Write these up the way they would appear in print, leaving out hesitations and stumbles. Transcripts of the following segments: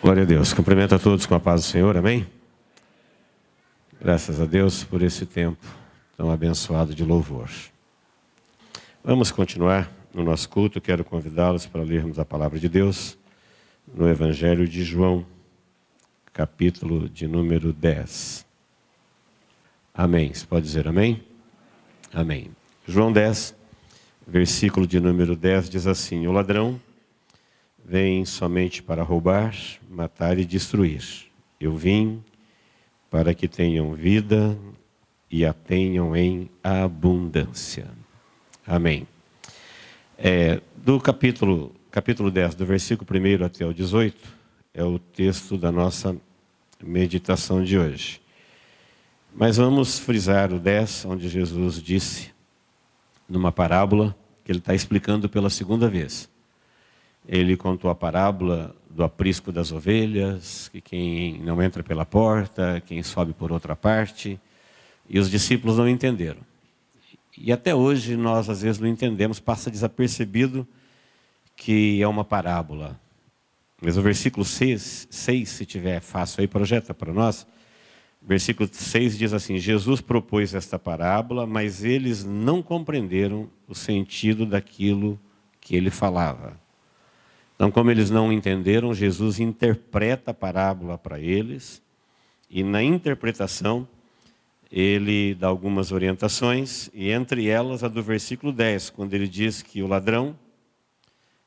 Glória a Deus. Cumprimento a todos com a paz do Senhor, amém? Graças a Deus por esse tempo tão abençoado de louvor. Vamos continuar no nosso culto. Quero convidá-los para lermos a palavra de Deus no Evangelho de João, capítulo de número 10. Amém. Você pode dizer amém? Amém. João 10, versículo de número 10 diz assim: o ladrão vem somente para roubar, matar e destruir. Eu vim para que tenham vida e a tenham em abundância. Amém. Do capítulo 10, do versículo 1 até o 18, é o texto da nossa meditação de hoje. Mas vamos frisar o 10, onde Jesus disse, numa parábola, que ele está explicando pela segunda vez. Ele contou a parábola do aprisco das ovelhas, que quem não entra pela porta, quem sobe por outra parte, e os discípulos não entenderam. E até hoje nós às vezes não entendemos, passa desapercebido que é uma parábola. Mas o versículo 6, se tiver fácil aí, projeta para nós. Versículo 6 diz assim: Jesus propôs esta parábola, mas eles não compreenderam o sentido daquilo que ele falava. Então, como eles não entenderam, Jesus interpreta a parábola para eles, e na interpretação ele dá algumas orientações, e entre elas a do versículo 10, quando ele diz que o ladrão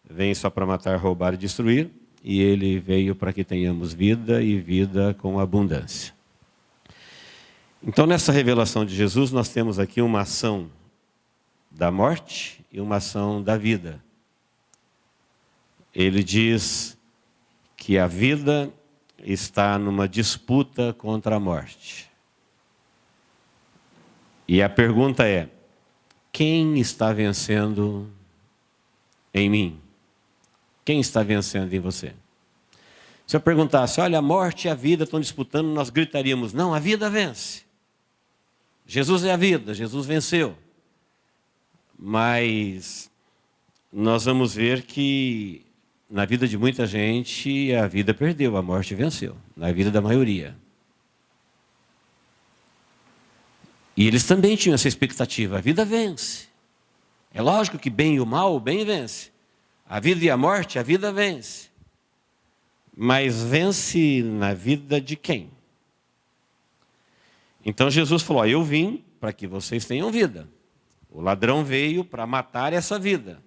vem só para matar, roubar e destruir, e ele veio para que tenhamos vida e vida com abundância. Então, nessa revelação de Jesus, nós temos aqui uma ação da morte e uma ação da vida. Ele diz que a vida está numa disputa contra a morte. E a pergunta é: quem está vencendo em mim? Quem está vencendo em você? Se eu perguntasse, olha, a morte e a vida estão disputando, nós gritaríamos, não, a vida vence. Jesus é a vida, Jesus venceu. Mas nós vamos ver que na vida de muita gente, a vida perdeu, a morte venceu. Na vida da maioria. E eles também tinham essa expectativa, a vida vence. É lógico que bem e o mal, o bem vence. A vida e a morte, a vida vence. Mas vence na vida de quem? Então Jesus falou, eu vim para que vocês tenham vida. O ladrão veio para matar essa vida.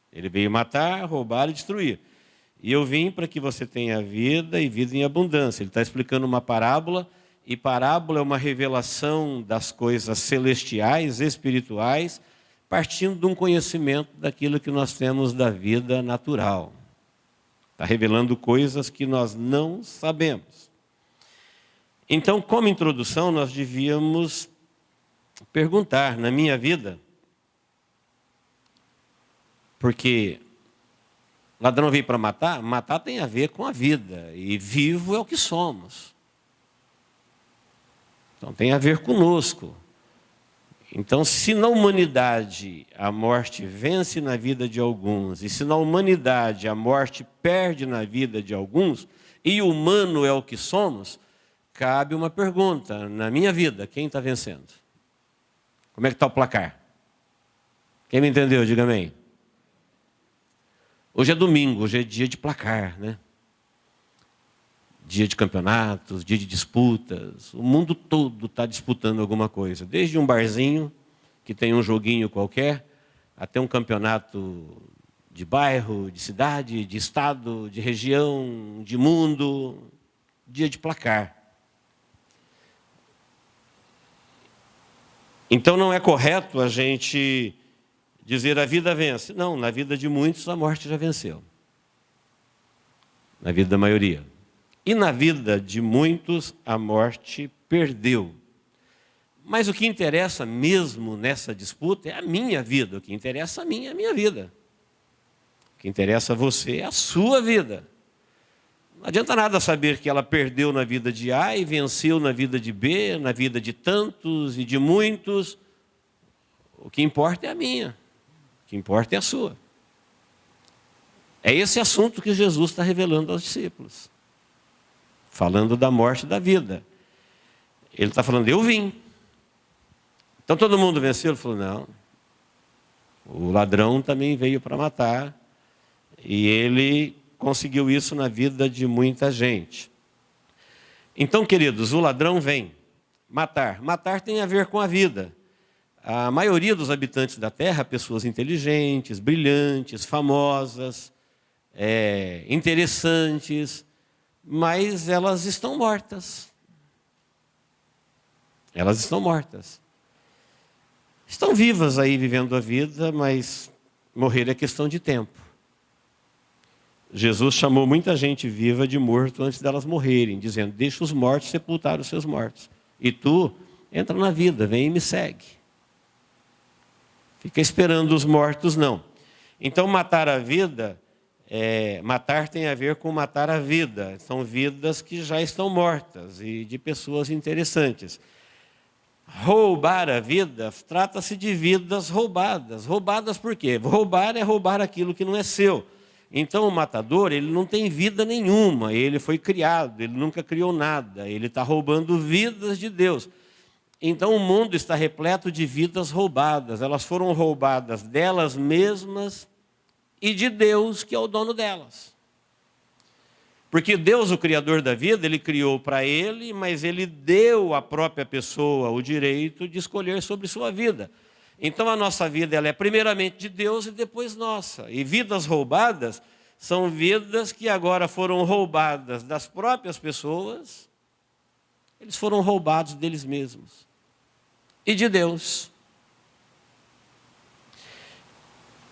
Ele veio matar, roubar e destruir. E eu vim para que você tenha vida e vida em abundância. Ele está explicando uma parábola, e parábola é uma revelação das coisas celestiais, espirituais, partindo de um conhecimento daquilo que nós temos da vida natural. Está revelando coisas que nós não sabemos. Então, como introdução, nós devíamos perguntar, na minha vida, porque ladrão veio para matar, matar tem a ver com a vida, e vivo é o que somos. Então tem a ver conosco. Então, se na humanidade a morte vence na vida de alguns, e se na humanidade a morte perde na vida de alguns, e humano é o que somos, cabe uma pergunta, na minha vida, quem está vencendo? Como é que está o placar? Quem me entendeu, diga amém. Hoje é domingo, hoje é dia de placar, né? Dia de campeonatos, dia de disputas. O mundo todo está disputando alguma coisa. Desde um barzinho, que tem um joguinho qualquer, até um campeonato de bairro, de cidade, de estado, de região, de mundo. Dia de placar. Então não é correto a gente dizer a vida vence. Não, na vida de muitos a morte já venceu. Na vida da maioria. E na vida de muitos a morte perdeu. Mas o que interessa mesmo nessa disputa é a minha vida. O que interessa a mim é a minha vida. O que interessa a você é a sua vida. Não adianta nada saber que ela perdeu na vida de A e venceu na vida de B, na vida de tantos e de muitos. O que importa é a minha. O que importa é a sua. É esse assunto que Jesus está revelando aos discípulos. falando da morte e da vida. Ele está falando, eu vim. Então todo mundo venceu? Ele falou, não. O ladrão também veio para matar. E ele conseguiu isso na vida de muita gente. Então, queridos, o ladrão vem matar. Matar tem a ver com a vida. A maioria dos habitantes da Terra, pessoas inteligentes, brilhantes, famosas, interessantes, mas elas estão mortas. Elas estão mortas. Estão vivas aí, vivendo a vida, mas morrer é questão de tempo. Jesus chamou muita gente viva de morto antes delas morrerem, dizendo, deixa os mortos sepultar os seus mortos. E tu, entra na vida, vem e me segue. Fica esperando os mortos, não. Então, matar a vida, matar tem a ver com matar a vida. São vidas que já estão mortas e de pessoas interessantes. Roubar a vida, trata-se de vidas roubadas. Roubadas por quê? Roubar é roubar aquilo que não é seu. Então, o matador, ele não tem vida nenhuma. Ele foi criado, ele nunca criou nada. Ele está roubando vidas de Deus. Então, o mundo está repleto de vidas roubadas. Elas foram roubadas delas mesmas e de Deus, que é o dono delas. Porque Deus, o Criador da vida, Ele criou para Ele, mas Ele deu à própria pessoa o direito de escolher sobre sua vida. Então, a nossa vida ela é primeiramente de Deus e depois nossa. E vidas roubadas são vidas que agora foram roubadas das próprias pessoas. Eles foram roubados deles mesmos. E de Deus.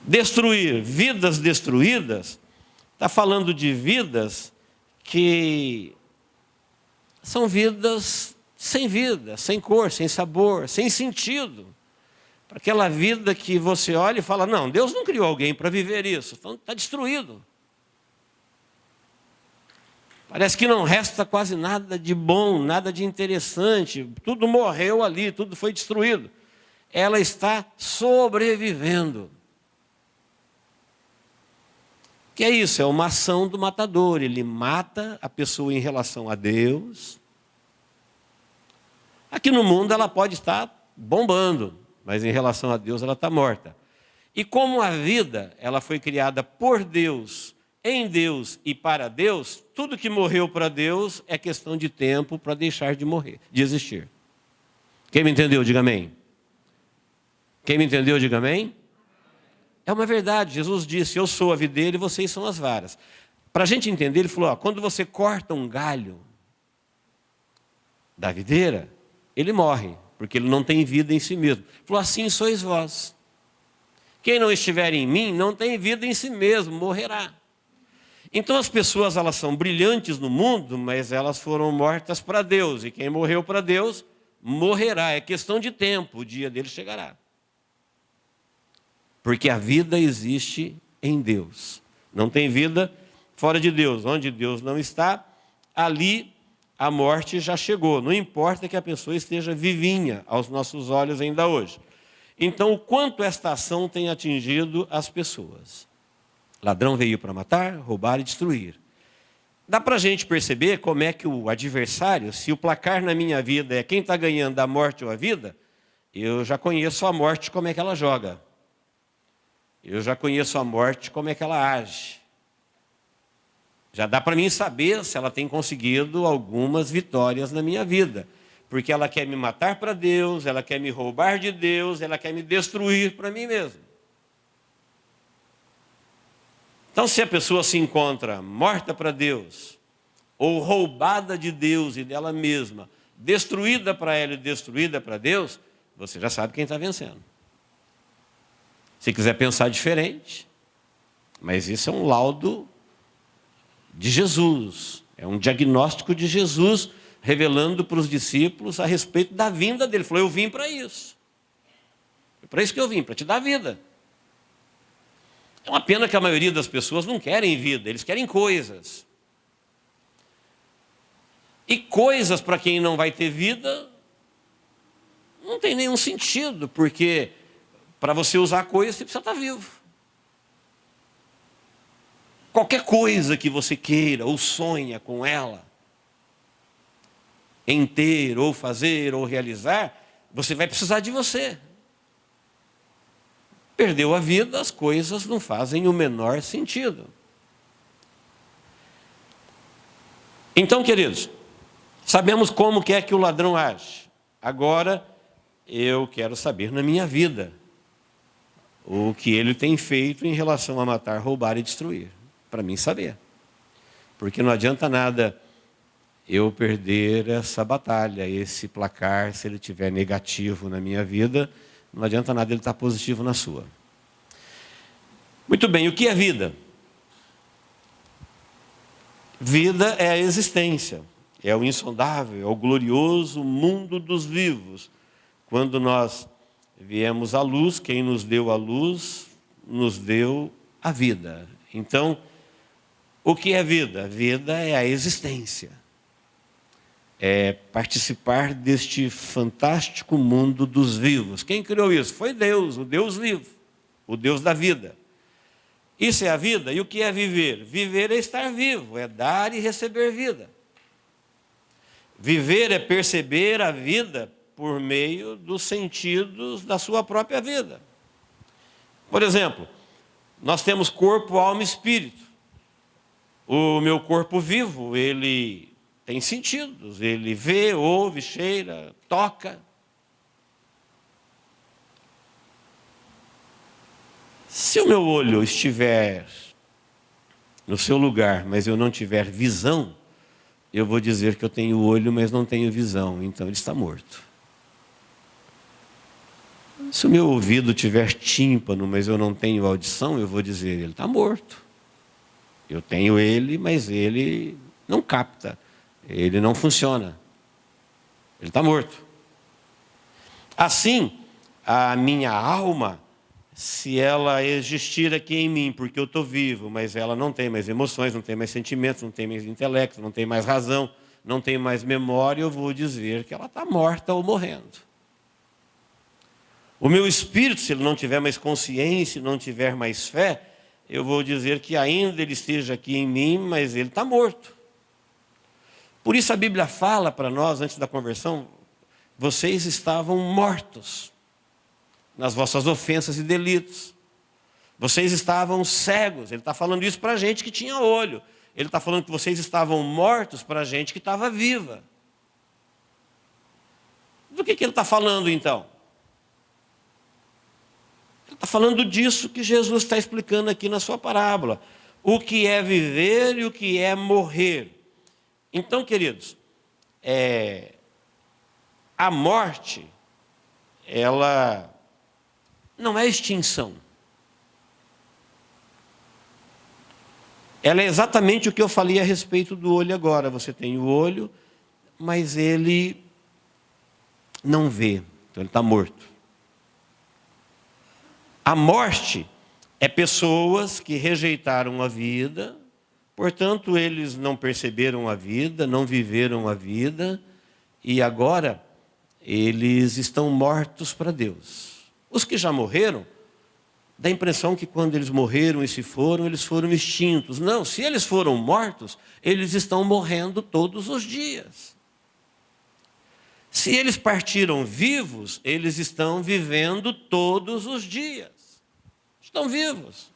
Destruir, vidas destruídas, está falando de vidas que são vidas sem vida, sem cor, sem sabor, sem sentido. Aquela vida que você olha e fala, não, Deus não criou alguém para viver isso, então está destruído. Parece que não resta quase nada de bom, nada de interessante, tudo morreu ali, tudo foi destruído. Ela está sobrevivendo. Que é isso? É uma ação do matador. Ele mata a pessoa em relação a Deus. Aqui no mundo ela pode estar bombando, mas em relação a Deus ela está morta. E como a vida ela foi criada por Deus, em Deus e para Deus, tudo que morreu para Deus é questão de tempo para deixar de morrer, de existir. Quem me entendeu, diga amém. Quem me entendeu, diga amém. É uma verdade, Jesus disse, eu sou a videira e vocês são as varas. Para a gente entender, ele falou, quando você corta um galho da videira, ele morre, porque ele não tem vida em si mesmo. Ele falou, assim sois vós. Quem não estiver em mim, não tem vida em si mesmo, morrerá. Então as pessoas, elas são brilhantes no mundo, mas elas foram mortas para Deus. E quem morreu para Deus, morrerá. É questão de tempo, o dia dele chegará. Porque a vida existe em Deus. Não tem vida fora de Deus. Onde Deus não está, ali a morte já chegou. Não importa que a pessoa esteja vivinha aos nossos olhos ainda hoje. Então, o quanto esta ação tem atingido as pessoas? Ladrão veio para matar, roubar e destruir. Dá para a gente perceber como é que o adversário, se o placar na minha vida é quem está ganhando a morte ou a vida, eu já conheço a morte como é que ela joga. Eu já conheço a morte, como é que ela age. Já dá para mim saber se ela tem conseguido algumas vitórias na minha vida. Porque ela quer me matar para Deus, ela quer me roubar de Deus, ela quer me destruir para mim mesmo. Então, se a pessoa se encontra morta para Deus, ou roubada de Deus e dela mesma, destruída para ela e destruída para Deus, você já sabe quem está vencendo. Se quiser pensar diferente, mas isso é um laudo de Jesus, é um diagnóstico de Jesus, revelando para os discípulos a respeito da vinda dele. Ele falou, eu vim para isso. É para isso que eu vim, para te dar vida. É uma pena que a maioria das pessoas não querem vida, eles querem coisas. E coisas para quem não vai ter vida, não tem nenhum sentido, porque para você usar coisas, você precisa estar vivo. Qualquer coisa que você queira ou sonha com ela, em ter, ou fazer, ou realizar, você vai precisar de você. Perdeu a vida, as coisas não fazem o menor sentido. Então, queridos, sabemos como que é que o ladrão age. Agora, eu quero saber na minha vida o que ele tem feito em relação a matar, roubar e destruir. Para mim saber. Porque não adianta nada eu perder essa batalha, esse placar, se ele estiver negativo na minha vida, não adianta nada ele estar positivo na sua. Muito bem, o que é vida? Vida é a existência, é o insondável, é o glorioso mundo dos vivos. Quando nós viemos à luz, quem nos deu a luz, nos deu a vida. Então, o que é vida? Vida é a existência. É participar deste fantástico mundo dos vivos. Quem criou isso? Foi Deus, o Deus vivo, o Deus da vida. Isso é a vida. E o que é viver? Viver é estar vivo, é dar e receber vida. Viver é perceber a vida por meio dos sentidos da sua própria vida. Por exemplo, nós temos corpo, alma e espírito. O meu corpo vivo, ele tem sentidos, ele vê, ouve, cheira, toca. Se o meu olho estiver no seu lugar, mas eu não tiver visão, eu vou dizer que eu tenho olho, mas não tenho visão, então ele está morto. Se o meu ouvido tiver tímpano, mas eu não tenho audição, eu vou dizer, ele está morto. Eu tenho ele, mas ele não capta, ele não funciona. Ele está morto. Assim, a minha alma, se ela existir aqui em mim, porque eu estou vivo, mas ela não tem mais emoções, não tem mais sentimentos, não tem mais intelecto, não tem mais razão, não tem mais memória, eu vou dizer que ela está morta ou morrendo. O meu espírito, se ele não tiver mais consciência, não tiver mais fé, eu vou dizer que ainda ele esteja aqui em mim, mas ele está morto. Por isso a Bíblia fala para nós, antes da conversão, vocês estavam mortos nas vossas ofensas e delitos. Vocês estavam cegos. Ele está falando isso para a gente que tinha olho. Ele está falando que vocês estavam mortos para a gente que estava viva. Do que ele está falando então? Ele está falando disso que Jesus está explicando aqui na sua parábola. O que é viver e o que é morrer. Então, queridos, a morte, ela não é extinção. Ela é exatamente o que eu falei a respeito do olho agora. Você tem o olho, mas ele não vê, então ele está morto. A morte é pessoas que rejeitaram a vida, portanto eles não perceberam a vida, não viveram a vida, e agora eles estão mortos para Deus. Os que já morreram, dá a impressão que quando eles morreram e se foram, eles foram extintos. Não, se eles foram mortos, eles estão morrendo todos os dias. Se eles partiram vivos, eles estão vivendo todos os dias. Estão vivos.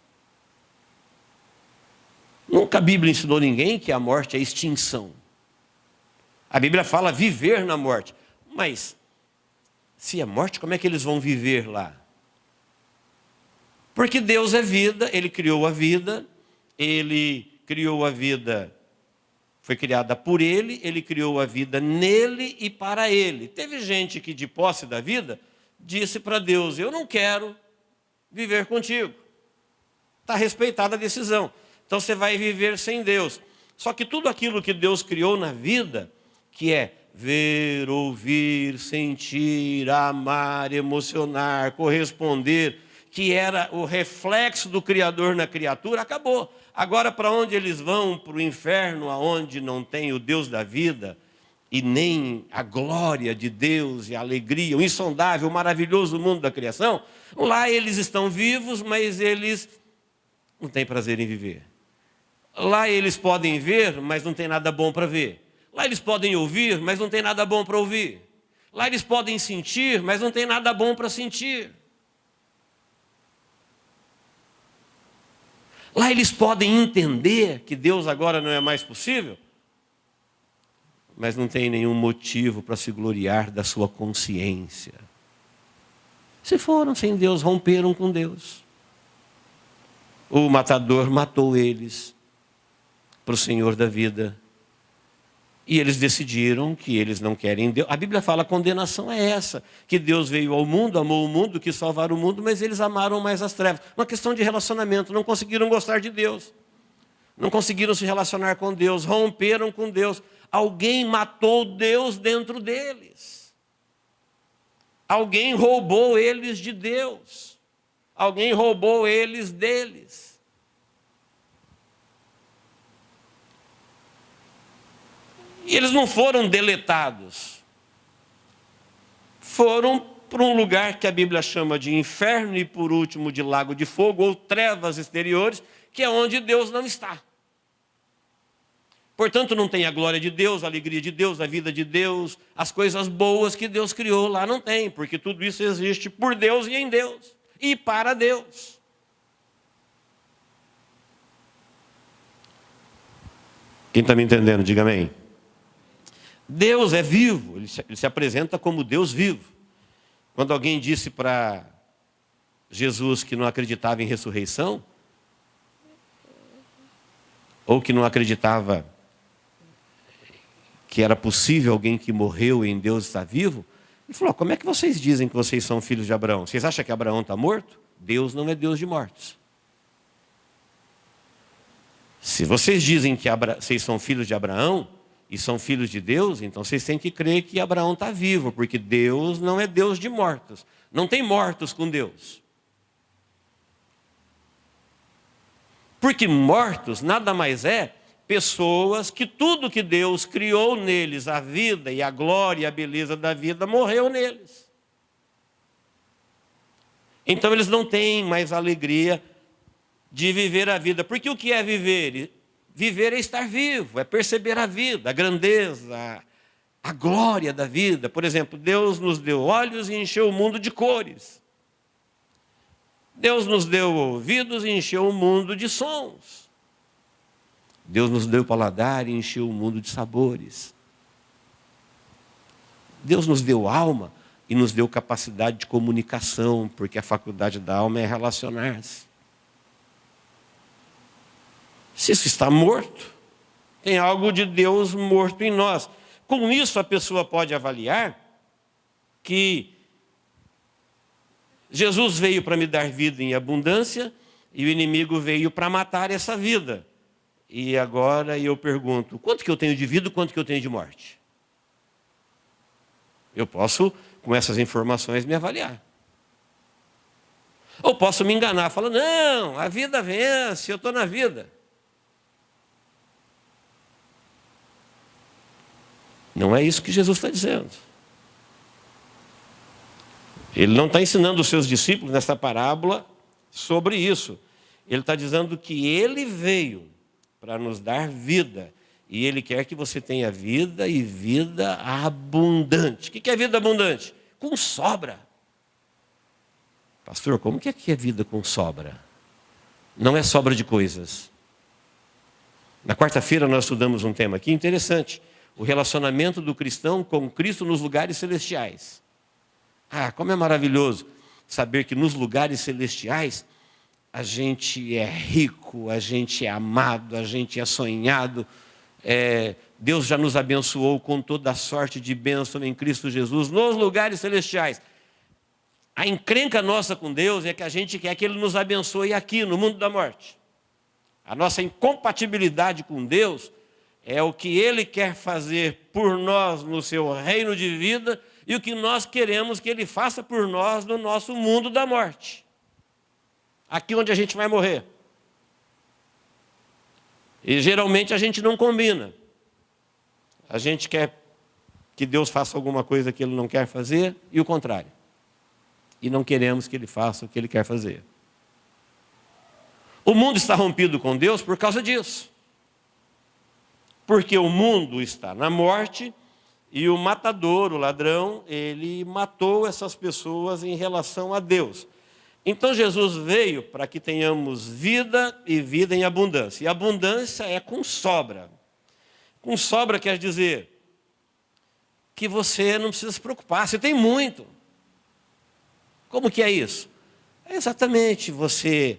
Nunca a Bíblia ensinou ninguém que a morte é extinção. A Bíblia fala viver na morte. Mas, se é morte, como é que eles vão viver lá? Porque Deus é vida, Ele criou a vida, foi criada por Ele criou a vida nele e para Ele. Teve gente que, de posse da vida, disse para Deus, eu não quero viver contigo. Está respeitada a decisão. Então você vai viver sem Deus. Só que tudo aquilo que Deus criou na vida, que é ver, ouvir, sentir, amar, emocionar, corresponder, que era o reflexo do Criador na criatura, acabou. Agora, para onde eles vão? Para o inferno, aonde não tem o Deus da vida, e nem a glória de Deus e a alegria, o insondável, o maravilhoso mundo da criação. Lá eles estão vivos, mas eles não têm prazer em viver. Lá eles podem ver, mas não tem nada bom para ver. Lá eles podem ouvir, mas não tem nada bom para ouvir. Lá eles podem sentir, mas não tem nada bom para sentir. Lá eles podem entender que Deus agora não é mais possível, mas não tem nenhum motivo para se gloriar da sua consciência. Se foram sem Deus, romperam com Deus. O matador matou eles para o Senhor da vida. E eles decidiram que eles não querem Deus. A Bíblia fala, a condenação é essa, que Deus veio ao mundo, amou o mundo, quis salvar o mundo, mas eles amaram mais as trevas. Uma questão de relacionamento, não conseguiram gostar de Deus. Não conseguiram se relacionar com Deus, romperam com Deus. Alguém matou Deus dentro deles. Alguém roubou eles de Deus. Alguém roubou eles deles. E eles não foram deletados. Foram para um lugar que a Bíblia chama de inferno e, por último, de lago de fogo ou trevas exteriores, que é onde Deus não está. Portanto, não tem a glória de Deus, a alegria de Deus, a vida de Deus, as coisas boas que Deus criou lá não tem, porque tudo isso existe por Deus e em Deus, e para Deus. Quem está me entendendo, diga amém. Deus é vivo, ele se apresenta como Deus vivo. Quando alguém disse para Jesus que não acreditava em ressurreição, ou que não acreditava que era possível alguém que morreu e em Deus está vivo, ele falou, como é que vocês dizem que vocês são filhos de Abraão? Vocês acham que Abraão está morto? Deus não é Deus de mortos. Se vocês dizem que vocês são filhos de Abraão, e são filhos de Deus, então vocês têm que crer que Abraão está vivo, porque Deus não é Deus de mortos. Não tem mortos com Deus. Porque mortos nada mais é pessoas que tudo que Deus criou neles, a vida e a glória e a beleza da vida, morreu neles. Então eles não têm mais alegria de viver a vida. Porque o que é viver? Viver é estar vivo, é perceber a vida, a grandeza, a glória da vida. Por exemplo, Deus nos deu olhos e encheu o mundo de cores. Deus nos deu ouvidos e encheu o mundo de sons. Deus nos deu paladar e encheu o mundo de sabores. Deus nos deu alma e nos deu capacidade de comunicação, porque a faculdade da alma é relacionar-se. Se isso está morto, tem algo de Deus morto em nós. Com isso, a pessoa pode avaliar que Jesus veio para me dar vida em abundância e o inimigo veio para matar essa vida. E agora eu pergunto, quanto que eu tenho de vida, quanto que eu tenho de morte? Eu posso, com essas informações, me avaliar. Ou posso me enganar, falando, não, a vida vence, eu estou na vida. Não é isso que Jesus está dizendo. Ele não está ensinando os seus discípulos nessa parábola sobre isso. Ele está dizendo que ele veio para nos dar vida. E ele quer que você tenha vida e vida abundante. O que é vida abundante? Com sobra. Pastor, como que é vida com sobra? Não é sobra de coisas. Na quarta-feira nós estudamos um tema aqui interessante. O relacionamento do cristão com Cristo nos lugares celestiais. Ah, como é maravilhoso saber que nos lugares celestiais a gente é rico, a gente é amado, a gente é sonhado. Deus já nos abençoou com toda a sorte de bênção em Cristo Jesus nos lugares celestiais. A encrenca nossa com Deus é que a gente quer que Ele nos abençoe aqui no mundo da morte. A nossa incompatibilidade com Deus é o que Ele quer fazer por nós no seu reino de vida e o que nós queremos que Ele faça por nós no nosso mundo da morte. Aqui onde a gente vai morrer. E geralmente a gente não combina. A gente quer que Deus faça alguma coisa que Ele não quer fazer e o contrário. E não queremos que Ele faça o que Ele quer fazer. O mundo está rompido com Deus por causa disso. Porque o mundo está na morte e o matador, o ladrão, ele matou essas pessoas em relação a Deus. Então Jesus veio para que tenhamos vida e vida em abundância. E abundância é com sobra. Com sobra quer dizer que você não precisa se preocupar, você tem muito. Como que é isso? É exatamente você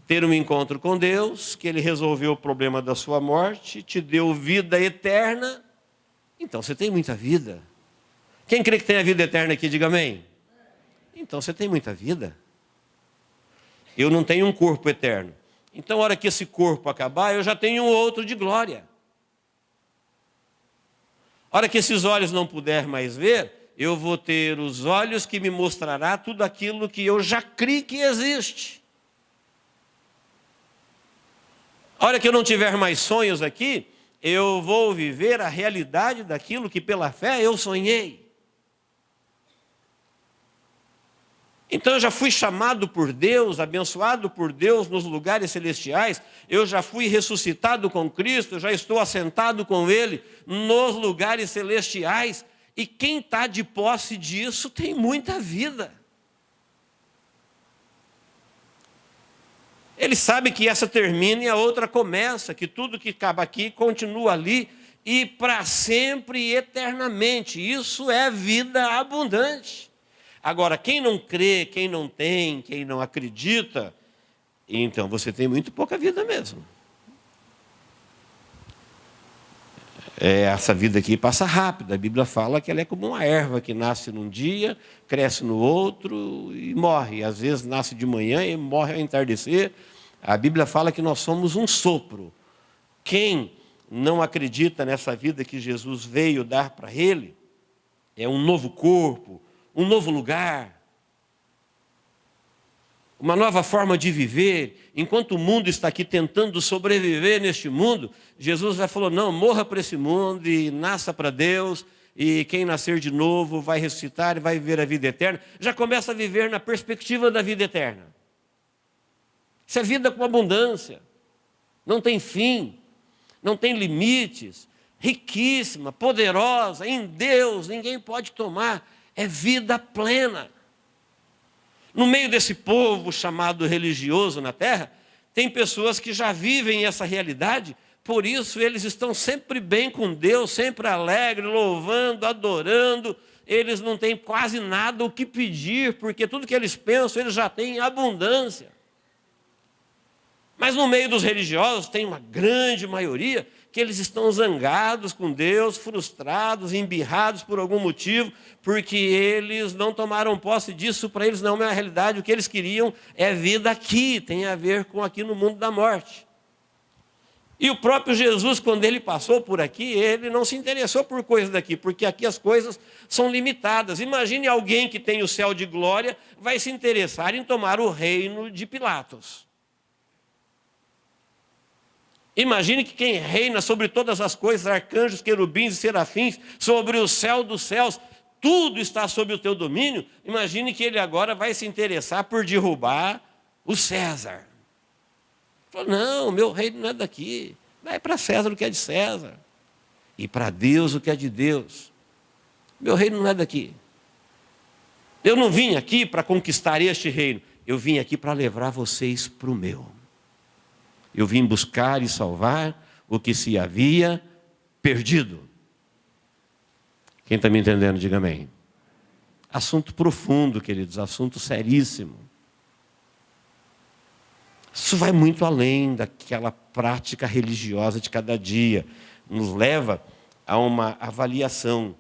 ter um encontro com Deus, que Ele resolveu o problema da sua morte, te deu vida eterna, então você tem muita vida. Quem crê que tem a vida eterna aqui, diga amém. Então você tem muita vida. Eu não tenho um corpo eterno. Então, a hora que esse corpo acabar, eu já tenho um outro de glória. A hora que esses olhos não puder mais ver, eu vou ter os olhos que me mostrará tudo aquilo que eu já criei que existe. A hora que eu não tiver mais sonhos aqui, eu vou viver a realidade daquilo que pela fé eu sonhei. Então eu já fui chamado por Deus, abençoado por Deus nos lugares celestiais, eu já fui ressuscitado com Cristo, eu já estou assentado com Ele nos lugares celestiais, e quem está de posse disso tem muita vida. Ele sabe que essa termina e a outra começa, que tudo que acaba aqui continua ali, e para sempre e eternamente. Isso é vida abundante. Agora, quem não crê, quem não tem, quem não acredita, então você tem muito pouca vida mesmo. Essa vida aqui passa rápido. A Bíblia fala que ela é como uma erva que nasce num dia, cresce no outro e morre. Às vezes nasce de manhã e morre ao entardecer. A Bíblia fala que nós somos um sopro. Quem não acredita nessa vida que Jesus veio dar para ele, é um novo corpo, um novo lugar, uma nova forma de viver. Enquanto o mundo está aqui tentando sobreviver neste mundo, Jesus já falou, não, morra para esse mundo e nasça para Deus, e quem nascer de novo vai ressuscitar e vai viver a vida eterna. Já começa a viver na perspectiva da vida eterna. Isso é vida com abundância, não tem fim, não tem limites, riquíssima, poderosa, em Deus, ninguém pode tomar. É vida plena. No meio desse povo chamado religioso na terra, tem pessoas que já vivem essa realidade, por isso eles estão sempre bem com Deus, sempre alegres, louvando, adorando. Eles não têm quase nada o que pedir, porque tudo que eles pensam, eles já têm em abundância. Mas no meio dos religiosos tem uma grande maioria que eles estão zangados com Deus, frustrados, embirrados por algum motivo, porque eles não tomaram posse disso, para eles não é uma realidade. O que eles queriam é vida aqui, tem a ver com aqui no mundo da morte. E o próprio Jesus, quando ele passou por aqui, ele não se interessou por coisas daqui, porque aqui as coisas são limitadas. Imagine alguém que tem o céu de glória, vai se interessar em tomar o reino de Pilatos. Imagine que quem reina sobre todas as coisas, arcanjos, querubins e serafins, sobre o céu dos céus, tudo está sob o teu domínio. Imagine que ele agora vai se interessar por derrubar o César. Falou, não, meu reino não é daqui. Vai para César o que é de César. E para Deus o que é de Deus. Meu reino não é daqui. Eu não vim aqui para conquistar este reino. Eu vim aqui para levar vocês para o meu. Eu vim buscar e salvar o que se havia perdido. Quem está me entendendo, diga amém. Assunto profundo, queridos, assunto seríssimo. Isso vai muito além daquela prática religiosa de cada dia. Nos leva a uma avaliação.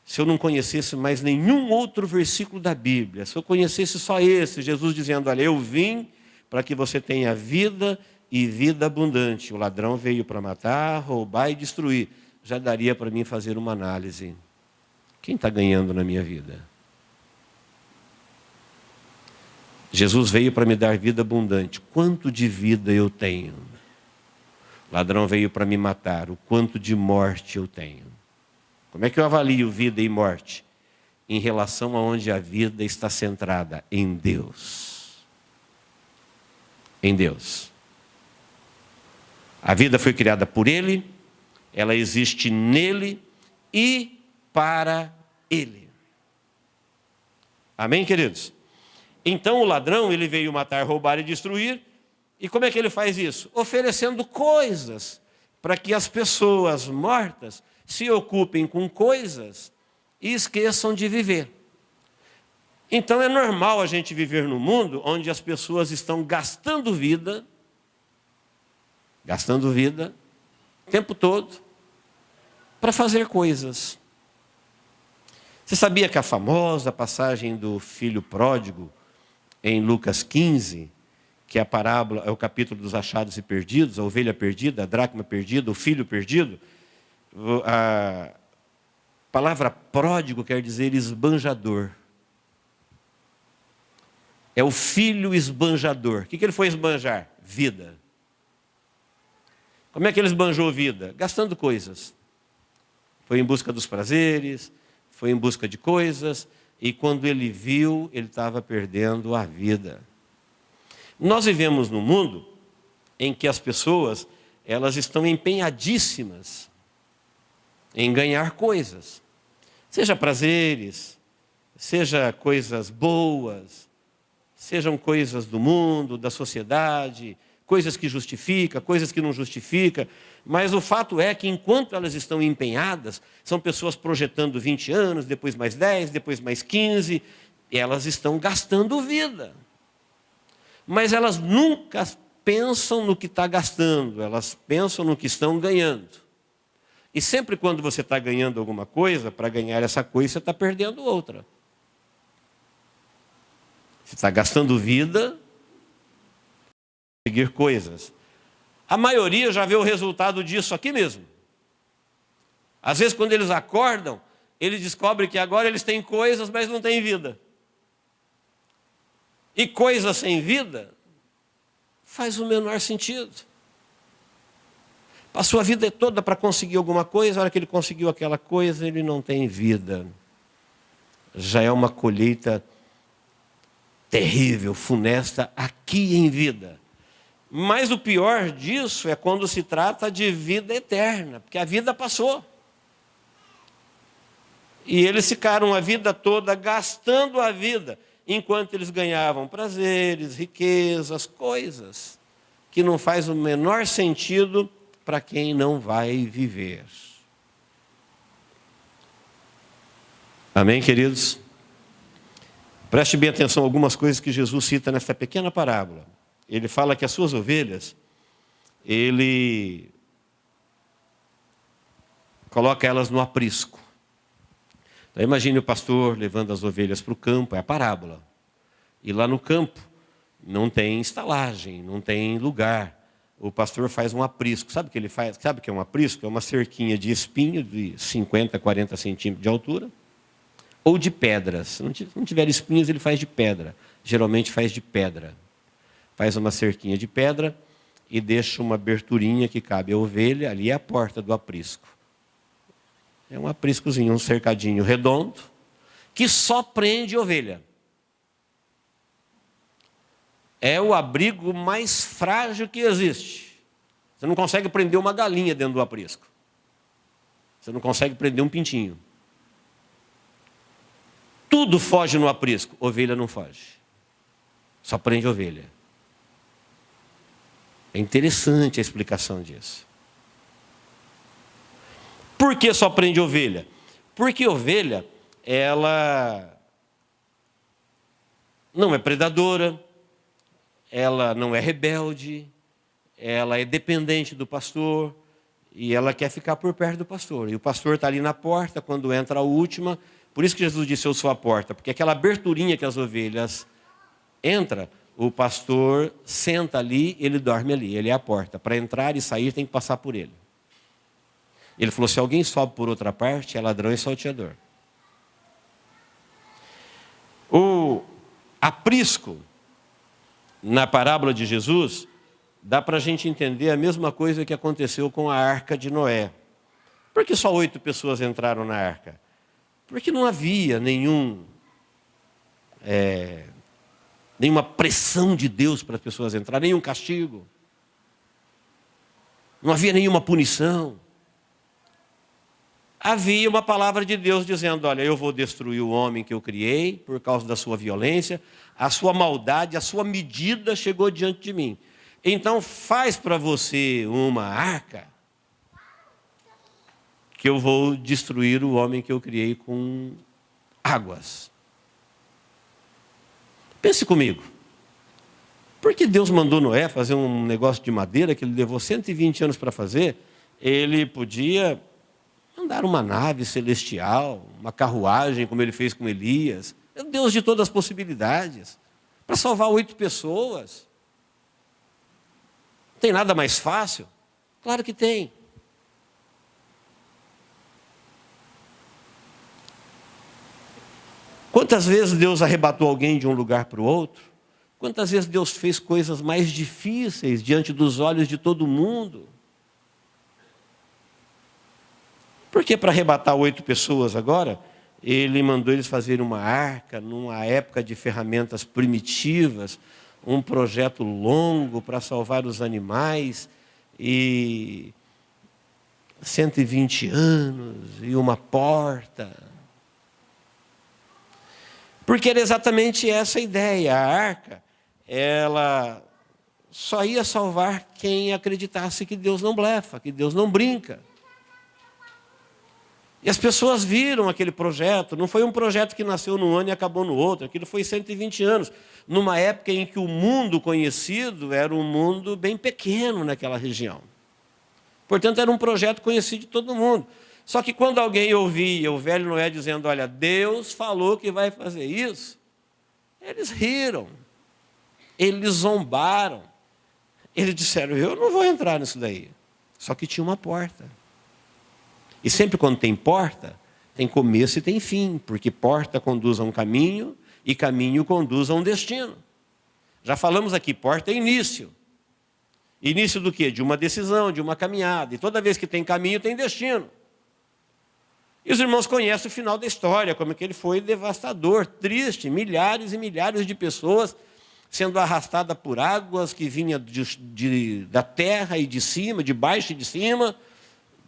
Se eu não conhecesse mais nenhum outro versículo da Bíblia, se eu conhecesse só esse, Jesus dizendo, olha, eu vim para que você tenha vida e vida abundante. O ladrão veio para matar, roubar e destruir. Já daria para mim fazer uma análise. Quem está ganhando na minha vida? Jesus veio para me dar vida abundante. Quanto de vida eu tenho? O ladrão veio para me matar. O quanto de morte eu tenho? Como é que eu avalio vida e morte? Em relação a onde a vida está centrada? Em Deus. Em Deus. A vida foi criada por Ele, ela existe nele e para ele. Amém, queridos? Então o ladrão, ele veio matar, roubar e destruir. E como é que ele faz isso? Oferecendo coisas para que as pessoas mortas se ocupem com coisas e esqueçam de viver. Então é normal a gente viver num mundo onde as pessoas estão gastando vida o tempo todo para fazer coisas. Você sabia que a famosa passagem do filho pródigo em Lucas 15, que é a parábola, é o capítulo dos achados e perdidos, a ovelha perdida, a dracma perdida, o filho perdido, a palavra pródigo quer dizer esbanjador. É o filho esbanjador. O que ele foi esbanjar? Vida. Como é que ele esbanjou vida? Gastando coisas. Foi em busca dos prazeres, foi em busca de coisas, e quando ele viu, ele estava perdendo a vida. Nós vivemos num mundo em que as pessoas, elas estão empenhadíssimas em ganhar coisas. Seja prazeres, seja coisas boas, sejam coisas do mundo, da sociedade, coisas que justificam, coisas que não justificam. Mas o fato é que enquanto elas estão empenhadas, são pessoas projetando 20 anos, depois mais 10, depois mais 15, e elas estão gastando vida. Mas elas nunca pensam no que está gastando, elas pensam no que estão ganhando. E sempre quando você está ganhando alguma coisa, para ganhar essa coisa, você está perdendo outra. Você está gastando vida para conseguir coisas. A maioria já vê o resultado disso aqui mesmo. Às vezes, quando eles acordam, eles descobrem que agora eles têm coisas, mas não têm vida. E coisa sem vida faz o menor sentido. Passou a vida toda para conseguir alguma coisa, a hora que ele conseguiu aquela coisa, ele não tem vida. Já é uma colheita terrível, funesta, aqui em vida. Mas o pior disso é quando se trata de vida eterna, porque a vida passou. E eles ficaram a vida toda gastando a vida, enquanto eles ganhavam prazeres, riquezas, coisas que não faz o menor sentido para quem não vai viver. Amém, queridos? Preste bem atenção a algumas coisas que Jesus cita nessa pequena parábola. Ele fala que as suas ovelhas, ele coloca elas no aprisco. Então, imagine o pastor levando as ovelhas para o campo, é a parábola. E lá no campo não tem estalagem, não tem lugar. O pastor faz um aprisco. Sabe o que ele faz? Sabe o que é um aprisco? É uma cerquinha de espinho de 50, 40 centímetros de altura. Ou de pedras. Se não tiver espinhos, ele faz de pedra. Geralmente faz de pedra. Faz uma cerquinha de pedra e deixa uma aberturinha que cabe a ovelha. Ali é a porta do aprisco. É um apriscozinho, um cercadinho redondo, que só prende ovelha. É o abrigo mais frágil que existe. Você não consegue prender uma galinha dentro do aprisco. Você não consegue prender um pintinho. Tudo foge no aprisco, ovelha não foge. Só prende ovelha. É interessante a explicação disso. Por que só prende ovelha? Porque ovelha, ela não é predadora, ela não é rebelde, ela é dependente do pastor e ela quer ficar por perto do pastor. E o pastor está ali na porta, quando entra a última. Por isso que Jesus disse, eu sou a porta, porque aquela aberturinha que as ovelhas entram, o pastor senta ali, ele dorme ali, ele é a porta. Para entrar e sair tem que passar por ele. Ele falou, se alguém sobe por outra parte, é ladrão e salteador. O aprisco, na parábola de Jesus, dá para a gente entender a mesma coisa que aconteceu com a arca de Noé. Por que só 8 pessoas entraram na arca? Porque não havia nenhuma pressão de Deus para as pessoas entrarem, nenhum castigo. Não havia nenhuma punição. havia uma palavra de Deus dizendo: olha, eu vou destruir o homem que eu criei por causa da sua violência, a sua maldade, a sua medida chegou diante de mim. Então faz para você uma arca, que eu vou destruir o homem que eu criei com águas. Pense comigo. Por que Deus mandou Noé fazer um negócio de madeira que ele levou 120 anos para fazer? Ele podia mandar uma nave celestial, uma carruagem, como ele fez com Elias. É o Deus de todas as possibilidades. Para salvar 8 pessoas. Tem nada mais fácil? Claro que tem. Quantas vezes Deus arrebatou alguém de um lugar para o outro? Quantas vezes Deus fez coisas mais difíceis diante dos olhos de todo mundo? Por que para arrebatar 8 pessoas agora, ele mandou eles fazerem uma arca, numa época de ferramentas primitivas, um projeto longo para salvar os animais, e 120 anos, e uma porta. Porque era exatamente essa a ideia. A arca, ela só ia salvar quem acreditasse que Deus não blefa, que Deus não brinca. E as pessoas viram aquele projeto. Não foi um projeto que nasceu num ano e acabou no outro. Aquilo foi 120 anos. Numa época em que o mundo conhecido era um mundo bem pequeno naquela região. Portanto, era um projeto conhecido de todo mundo. Só que quando alguém ouvia o velho Noé dizendo: olha, Deus falou que vai fazer isso, eles riram, eles zombaram, eles disseram: eu não vou entrar nisso daí. Só que tinha uma porta. E sempre quando tem porta, tem começo e tem fim, porque porta conduz a um caminho e caminho conduz a um destino. Já falamos aqui, porta é início. Início do quê? De uma decisão, de uma caminhada. E toda vez que tem caminho, tem destino. E os irmãos conhecem o final da história, como é que ele foi devastador, triste, milhares e milhares de pessoas sendo arrastadas por águas que vinham da terra e de cima, de baixo e de cima,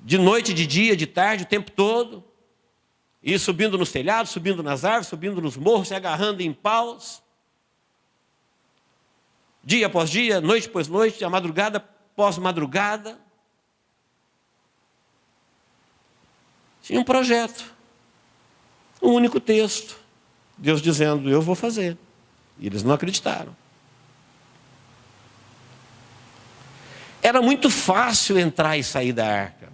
de noite, de dia, de tarde, o tempo todo, e subindo nos telhados, subindo nas árvores, subindo nos morros, se agarrando em paus, dia após dia, noite após noite, a madrugada após madrugada. Tinha um projeto, um único texto, Deus dizendo: eu vou fazer. E eles não acreditaram. Era muito fácil entrar e sair da arca.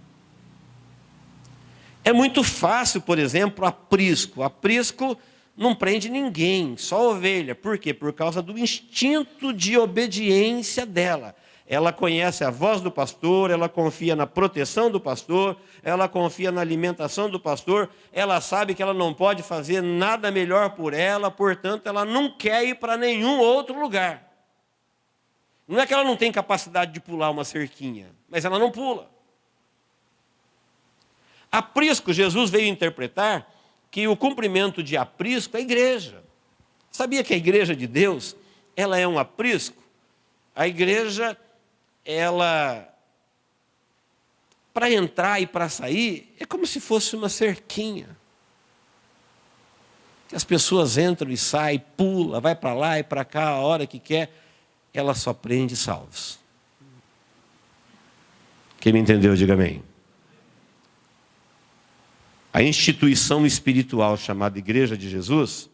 É muito fácil, por exemplo, aprisco. Aprisco não prende ninguém, só ovelha. Por quê? Por causa do instinto de obediência dela. Ela conhece a voz do pastor, ela confia na proteção do pastor, ela confia na alimentação do pastor, ela sabe que ela não pode fazer nada melhor por ela, portanto, ela não quer ir para nenhum outro lugar. Não é que ela não tem capacidade de pular uma cerquinha, mas ela não pula. Aprisco, Jesus veio interpretar que o cumprimento de aprisco é a igreja. Sabia que a igreja de Deus, ela é um aprisco? A igreja, ela, para entrar e para sair, é como se fosse uma cerquinha. Que as pessoas entram e saem, pula, vai para lá e para cá, a hora que quer, ela só prende salvos. Quem me entendeu, diga amém. A instituição espiritual chamada Igreja de Jesus,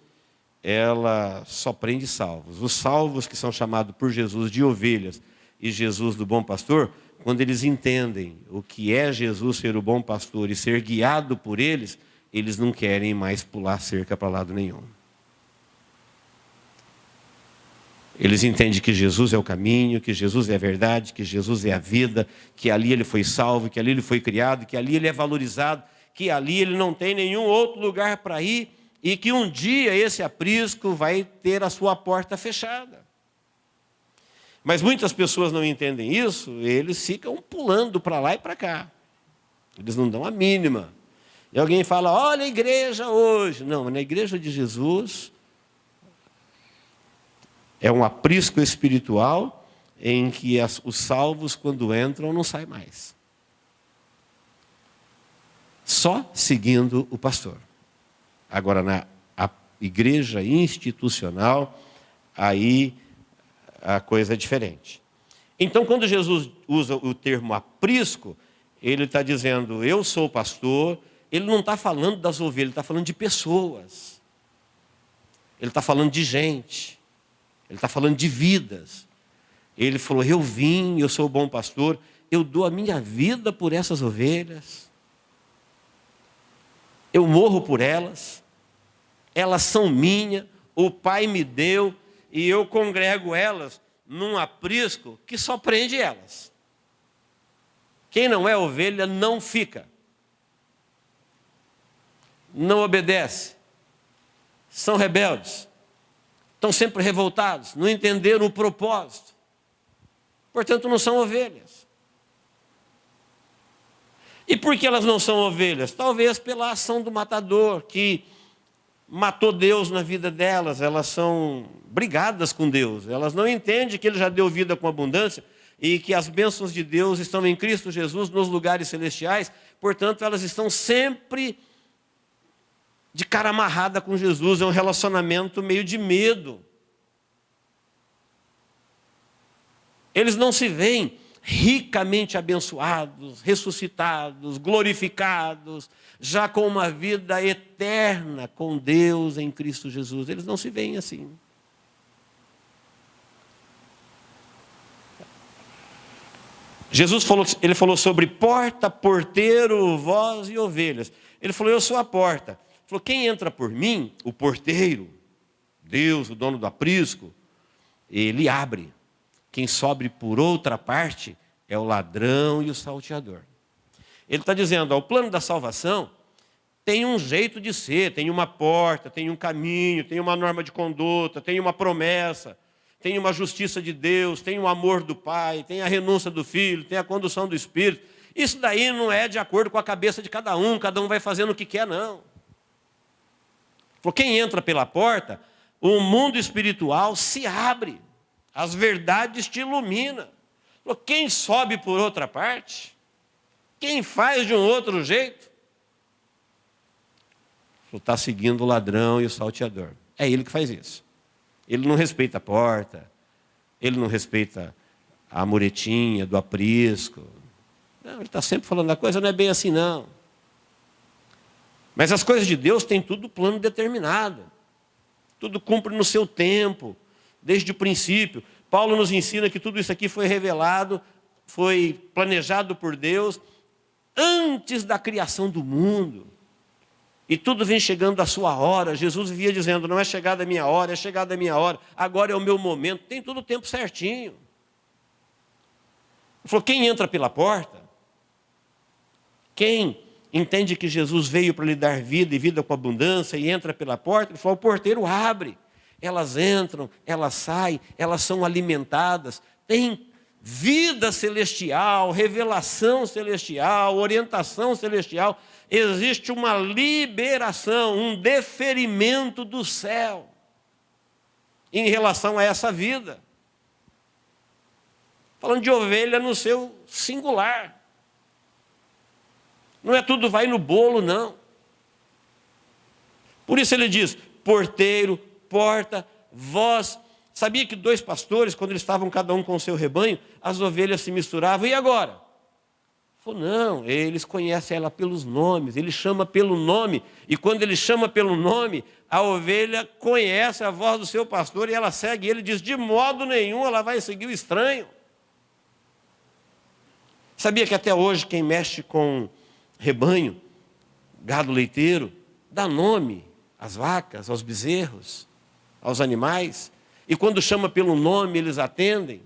ela só prende salvos. Os salvos que são chamados por Jesus de ovelhas e Jesus do bom pastor, quando eles entendem o que é Jesus ser o bom pastor e ser guiado por eles, eles não querem mais pular cerca para lado nenhum. Eles entendem que Jesus é o caminho, que Jesus é a verdade, que Jesus é a vida, que ali ele foi salvo, que ali ele foi criado, que ali ele é valorizado, que ali ele não tem nenhum outro lugar para ir e que um dia esse aprisco vai ter a sua porta fechada. Mas muitas pessoas não entendem isso, eles ficam pulando para lá e para cá. Eles não dão a mínima. E alguém fala: olha a igreja hoje. Não, na igreja de Jesus é um aprisco espiritual em que os salvos, quando entram, não saem mais. Só seguindo o pastor. Agora, na igreja institucional, aí a coisa é diferente. Então, quando Jesus usa o termo aprisco, ele está dizendo, eu sou pastor. Ele não está falando das ovelhas, ele está falando de pessoas. Ele está falando de gente. Ele está falando de vidas. Ele falou, eu vim, eu sou o bom pastor, eu dou a minha vida por essas ovelhas. Eu morro por elas. Elas são minhas, o Pai me deu, e eu congrego elas num aprisco que só prende elas. Quem não é ovelha não fica. Não obedece. São rebeldes. Estão sempre revoltados, não entenderam o propósito. Portanto, não são ovelhas. E por que elas não são ovelhas? Talvez pela ação do matador, que matou Deus na vida delas. Elas são brigadas com Deus. Elas não entendem que Ele já deu vida com abundância e que as bênçãos de Deus estão em Cristo Jesus nos lugares celestiais. Portanto, elas estão sempre de cara amarrada com Jesus. É um relacionamento meio de medo. Eles não se veem ricamente abençoados, ressuscitados, glorificados, já com uma vida eterna com Deus em Cristo Jesus. Eles não se veem assim. Jesus falou sobre porta, porteiro, voz e ovelhas. Ele falou, eu sou a porta. Ele falou, quem entra por mim, o porteiro, Deus, o dono do aprisco, ele abre. Quem sobe por outra parte é o ladrão e o salteador. Ele está dizendo, o plano da salvação tem um jeito de ser, tem uma porta, tem um caminho, tem uma norma de conduta, tem uma promessa, tem uma justiça de Deus, tem o amor do Pai, tem a renúncia do Filho, tem a condução do Espírito. Isso daí não é de acordo com a cabeça de cada um vai fazendo o que quer, não. Quem entra pela porta, o mundo espiritual se abre, as verdades te iluminam. Quem sobe por outra parte, quem faz de um outro jeito, está seguindo o ladrão e o salteador. É ele que faz isso. Ele não respeita a porta, ele não respeita a muretinha do aprisco. Não, ele está sempre falando, a coisa não é bem assim, não. Mas as coisas de Deus têm tudo plano determinado. Tudo cumpre no seu tempo, desde o princípio. Paulo nos ensina que tudo isso aqui foi revelado, foi planejado por Deus antes da criação do mundo. E tudo vem chegando à sua hora. Jesus vivia dizendo, não é chegada a minha hora, é chegada a minha hora. Agora é o meu momento. Tem tudo o tempo certinho. Ele falou, quem entra pela porta, quem entende que Jesus veio para lhe dar vida e vida com abundância e entra pela porta, ele falou, o porteiro abre. Elas entram, elas saem, elas são alimentadas. Tem vida celestial, revelação celestial, orientação celestial. Existe uma liberação, um deferimento do céu em relação a essa vida. Falando de ovelha no seu singular. Não é tudo vai no bolo, não. Por isso ele diz, porteiro, porta, voz. Sabia que 2 pastores, quando eles estavam cada um com o seu rebanho, as ovelhas se misturavam. E agora? Falou, não, eles conhecem ela pelos nomes, ele chama pelo nome, e quando ele chama pelo nome, a ovelha conhece a voz do seu pastor e ela segue ele, diz, de modo nenhum ela vai seguir o estranho. Sabia que até hoje quem mexe com rebanho, gado leiteiro, dá nome às vacas, aos bezerros, aos animais, e quando chama pelo nome eles atendem?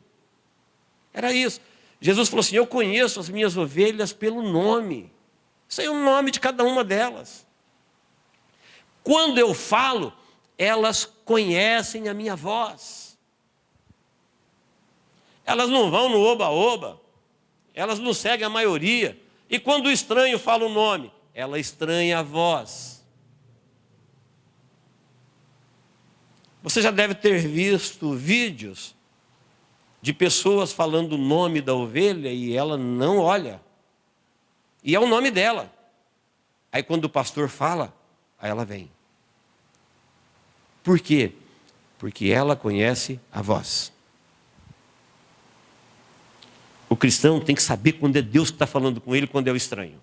Era isso. Jesus falou assim, eu conheço as minhas ovelhas pelo nome. Sei o nome de cada uma delas. Quando eu falo, elas conhecem a minha voz. Elas não vão no oba-oba. Elas não seguem a maioria. E quando o estranho fala o nome, ela estranha a voz. Você já deve ter visto vídeos de pessoas falando o nome da ovelha e ela não olha. E é o nome dela. Aí quando o pastor fala, aí ela vem. Por quê? Porque ela conhece a voz. O cristão tem que saber quando é Deus que está falando com ele e quando é o estranho.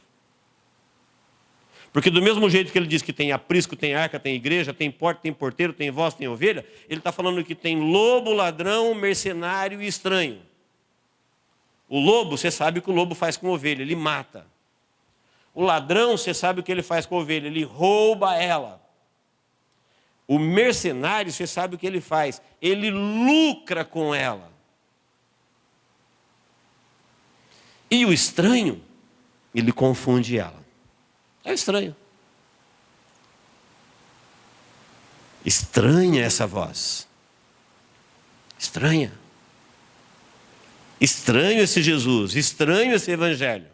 Porque do mesmo jeito que ele diz que tem aprisco, tem arca, tem igreja, tem porta, tem porteiro, tem voz, tem ovelha, ele está falando que tem lobo, ladrão, mercenário e estranho. O lobo, você sabe o que o lobo faz com a ovelha, ele mata. O ladrão, você sabe o que ele faz com a ovelha, ele rouba ela. O mercenário, você sabe o que ele faz, ele lucra com ela. E o estranho, ele confunde ela. É estranho. Estranha essa voz. Estranha. Estranho esse Jesus, estranho esse evangelho.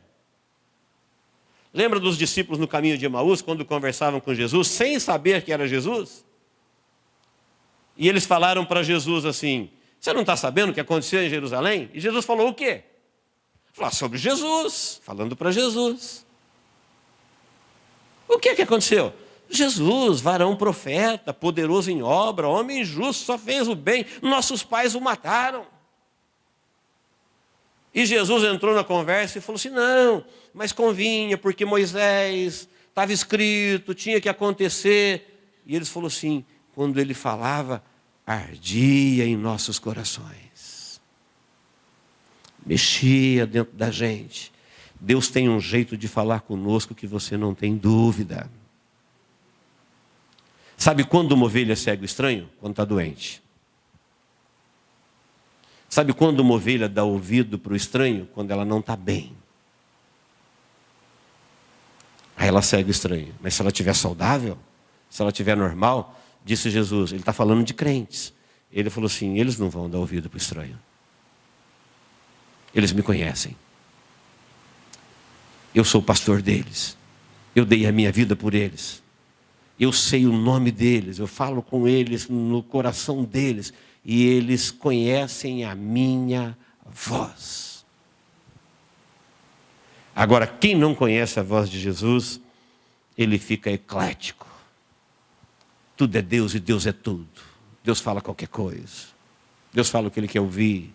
Lembra dos discípulos no caminho de Emaús, quando conversavam com Jesus, sem saber que era Jesus? E eles falaram para Jesus assim, você não está sabendo o que aconteceu em Jerusalém? E Jesus falou o quê? Falou sobre Jesus, falando para Jesus. O que aconteceu? Jesus, varão profeta, poderoso em obra, homem justo, só fez o bem, nossos pais o mataram. E Jesus entrou na conversa e falou assim, não, mas convinha, porque Moisés, estava escrito, tinha que acontecer. E eles falaram assim, quando ele falava, ardia em nossos corações. Mexia dentro da gente. Deus tem um jeito de falar conosco que você não tem dúvida. Sabe quando uma ovelha segue o estranho? Quando está doente. Sabe quando uma ovelha dá ouvido para o estranho? Quando ela não está bem. Aí ela segue o estranho. Mas se ela estiver saudável, se ela estiver normal, disse Jesus, ele está falando de crentes. Ele falou assim, eles não vão dar ouvido para o estranho. Eles me conhecem. Eu sou o pastor deles. Eu dei a minha vida por eles. Eu sei o nome deles. Eu falo com eles no coração deles. E eles conhecem a minha voz. Agora, quem não conhece a voz de Jesus, ele fica eclético. Tudo é Deus e Deus é tudo. Deus fala qualquer coisa. Deus fala o que ele quer ouvir.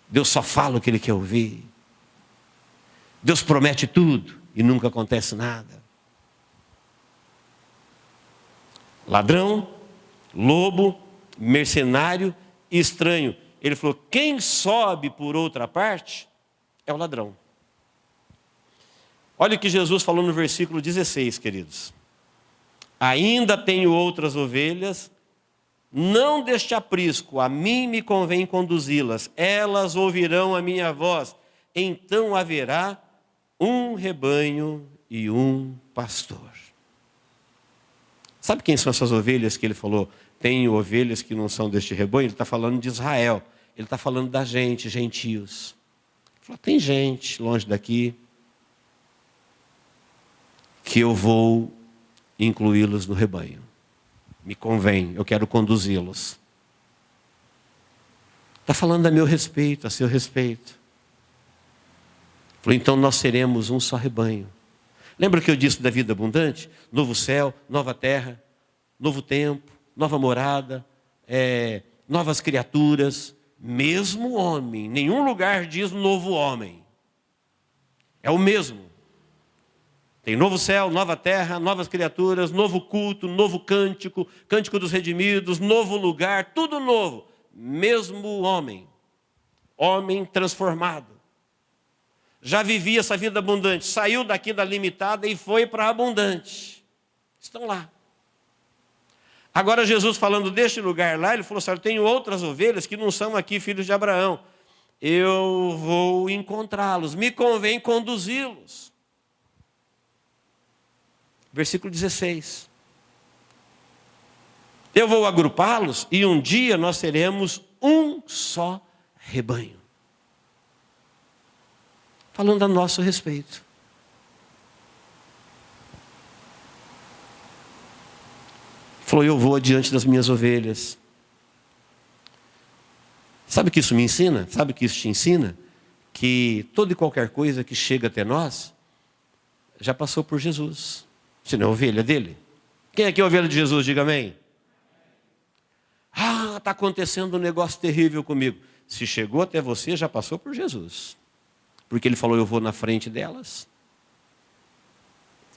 Deus só fala o que ele quer ouvir. Deus promete tudo e nunca acontece nada. Ladrão, lobo, mercenário e estranho. Ele falou, quem sobe por outra parte é o ladrão. Olha o que Jesus falou no versículo 16, queridos. Ainda tenho outras ovelhas, não deste aprisco, a mim me convém conduzi-las. Elas ouvirão a minha voz. Então haverá um rebanho e um pastor. Sabe quem são essas ovelhas que ele falou? Tem ovelhas que não são deste rebanho? Ele está falando de Israel. Ele está falando da gente, gentios. Ele falou, tem gente longe daqui que eu vou incluí-los no rebanho. Me convém, eu quero conduzi-los. Está falando a meu respeito, a seu respeito. Falou, então nós seremos um só rebanho. Lembra que eu disse da vida abundante? Novo céu, nova terra, novo tempo, nova morada, novas criaturas, mesmo homem. Nenhum lugar diz novo homem. É o mesmo. Tem novo céu, nova terra, novas criaturas, novo culto, novo cântico, cântico dos redimidos, novo lugar, tudo novo. Mesmo homem. Homem transformado. Já vivia essa vida abundante, saiu daqui da limitada e foi para a abundante. Estão lá. Agora Jesus falando deste lugar lá, ele falou assim, eu tenho outras ovelhas que não são aqui filhos de Abraão. Eu vou encontrá-los, me convém conduzi-los. Versículo 16. Eu vou agrupá-los e um dia nós teremos um só rebanho. Falando a nosso respeito. Falou, eu vou adiante das minhas ovelhas. Sabe o que isso me ensina? Sabe o que isso te ensina? Que toda e qualquer coisa que chega até nós, já passou por Jesus. Você não é ovelha dele? Quem aqui é ovelha de Jesus? Diga amém. Ah, está acontecendo um negócio terrível comigo. Se chegou até você, já passou por Jesus. Porque ele falou, eu vou na frente delas.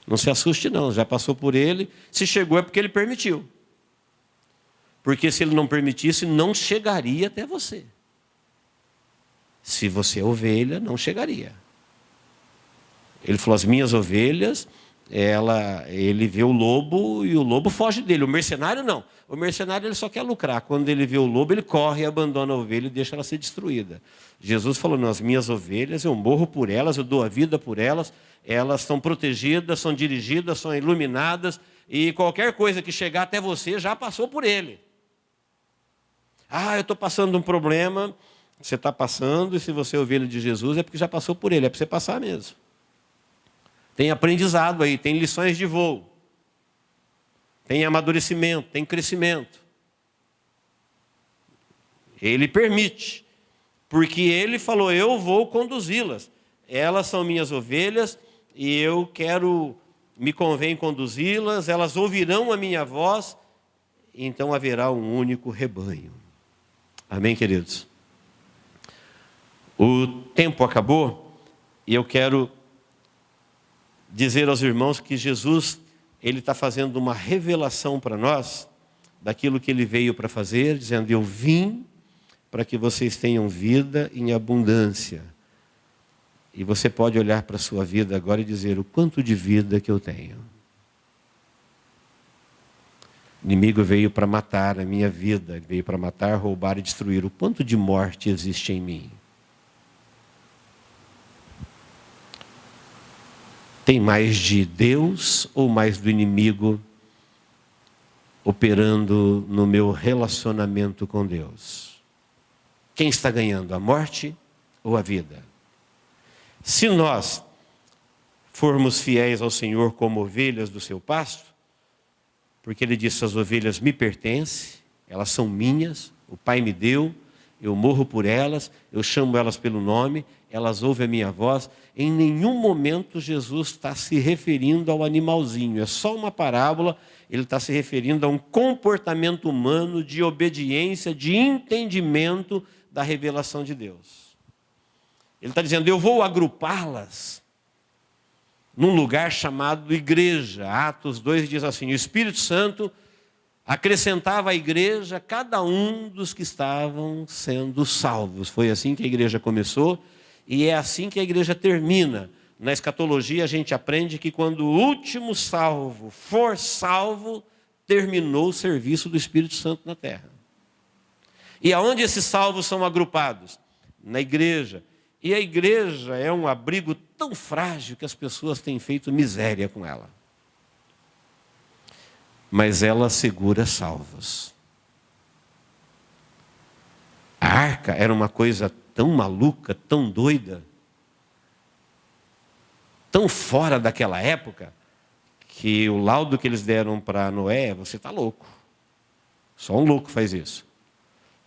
Não se assuste não, já passou por ele. Se chegou é porque ele permitiu. Porque se ele não permitisse, não chegaria até você. Se você é ovelha, não chegaria. Ele falou, as minhas ovelhas, ele vê o lobo e o lobo foge dele. O mercenário não. O mercenário ele só quer lucrar. Quando ele vê o lobo, ele corre, abandona a ovelha e deixa ela ser destruída. Jesus falou, não, as minhas ovelhas, eu morro por elas, eu dou a vida por elas. Elas são protegidas, são dirigidas, são iluminadas. E qualquer coisa que chegar até você, já passou por ele. Ah, eu estou passando um problema. Você está passando, e se você é ovelha de Jesus, é porque já passou por ele. É para você passar mesmo. Tem aprendizado aí, tem lições de voo. Tem amadurecimento, tem crescimento. Ele permite. Porque ele falou, eu vou conduzi-las. Elas são minhas ovelhas e eu me convém conduzi-las. Elas ouvirão a minha voz, então haverá um único rebanho. Amém, queridos? O tempo acabou e eu quero dizer aos irmãos que Jesus, ele está fazendo uma revelação para nós daquilo que ele veio para fazer, dizendo, eu vim para que vocês tenham vida em abundância. E você pode olhar para a sua vida agora e dizer, o quanto de vida que eu tenho. O inimigo veio para matar a minha vida, ele veio para matar, roubar e destruir. O quanto de morte existe em mim? Tem mais de Deus ou mais do inimigo operando no meu relacionamento com Deus? Quem está ganhando, a morte ou a vida? Se nós formos fiéis ao Senhor como ovelhas do seu pasto, porque ele disse, as ovelhas me pertencem, elas são minhas, o Pai me deu, eu morro por elas, eu chamo elas pelo nome, elas ouvem a minha voz. Em nenhum momento Jesus está se referindo ao animalzinho, é só uma parábola, ele está se referindo a um comportamento humano de obediência, de entendimento da revelação de Deus. Ele está dizendo, eu vou agrupá-las num lugar chamado igreja. Atos 2 diz assim, o Espírito Santo acrescentava à igreja cada um dos que estavam sendo salvos. Foi assim que a igreja começou e é assim que a igreja termina. Na escatologia a gente aprende que quando o último salvo for salvo, terminou o serviço do Espírito Santo na terra. E aonde esses salvos são agrupados? Na igreja. E a igreja é um abrigo tão frágil que as pessoas têm feito miséria com ela. Mas ela segura salvos. A arca era uma coisa tão maluca, tão doida, tão fora daquela época, que o laudo que eles deram para Noé, você está louco. Só um louco faz isso.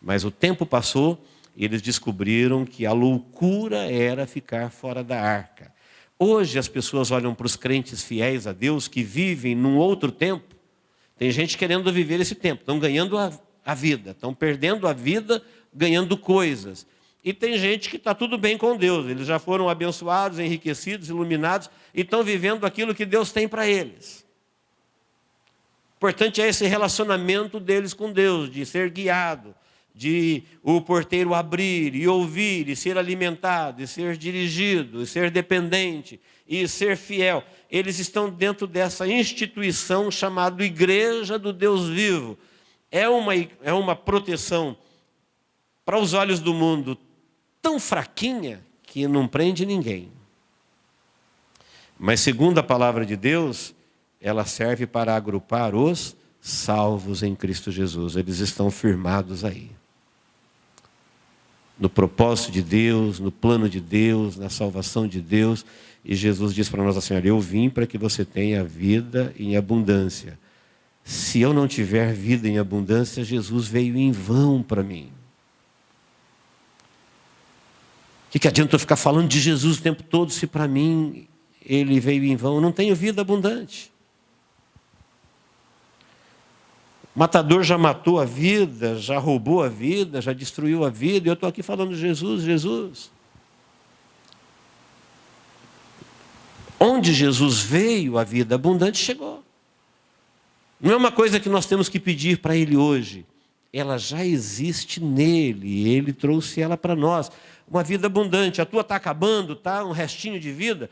Mas o tempo passou e eles descobriram que a loucura era ficar fora da arca. Hoje as pessoas olham para os crentes fiéis a Deus que vivem num outro tempo. Tem gente querendo viver esse tempo, estão ganhando a vida, estão perdendo a vida, ganhando coisas. E tem gente que está tudo bem com Deus, eles já foram abençoados, enriquecidos, iluminados, e estão vivendo aquilo que Deus tem para eles. O importante é esse relacionamento deles com Deus, de ser guiado, de o porteiro abrir e ouvir, e ser alimentado, e ser dirigido, e ser dependente, e ser fiel. Eles estão dentro dessa instituição chamada Igreja do Deus Vivo. É uma proteção para os olhos do mundo tão fraquinha que não prende ninguém. Mas segundo a palavra de Deus, ela serve para agrupar os salvos em Cristo Jesus. Eles estão firmados aí. No propósito de Deus, no plano de Deus, na salvação de Deus. E Jesus diz para nós assim, olha, eu vim para que você tenha vida em abundância. Se eu não tiver vida em abundância, Jesus veio em vão para mim. O que adianta eu ficar falando de Jesus o tempo todo, se para mim ele veio em vão? Eu não tenho vida abundante. O matador já matou a vida, já roubou a vida, já destruiu a vida. E eu estou aqui falando Jesus, Jesus. Onde Jesus veio, a vida abundante chegou. Não é uma coisa que nós temos que pedir para Ele hoje. Ela já existe nele, Ele trouxe ela para nós. Uma vida abundante. A tua está acabando, tá? Um restinho de vida.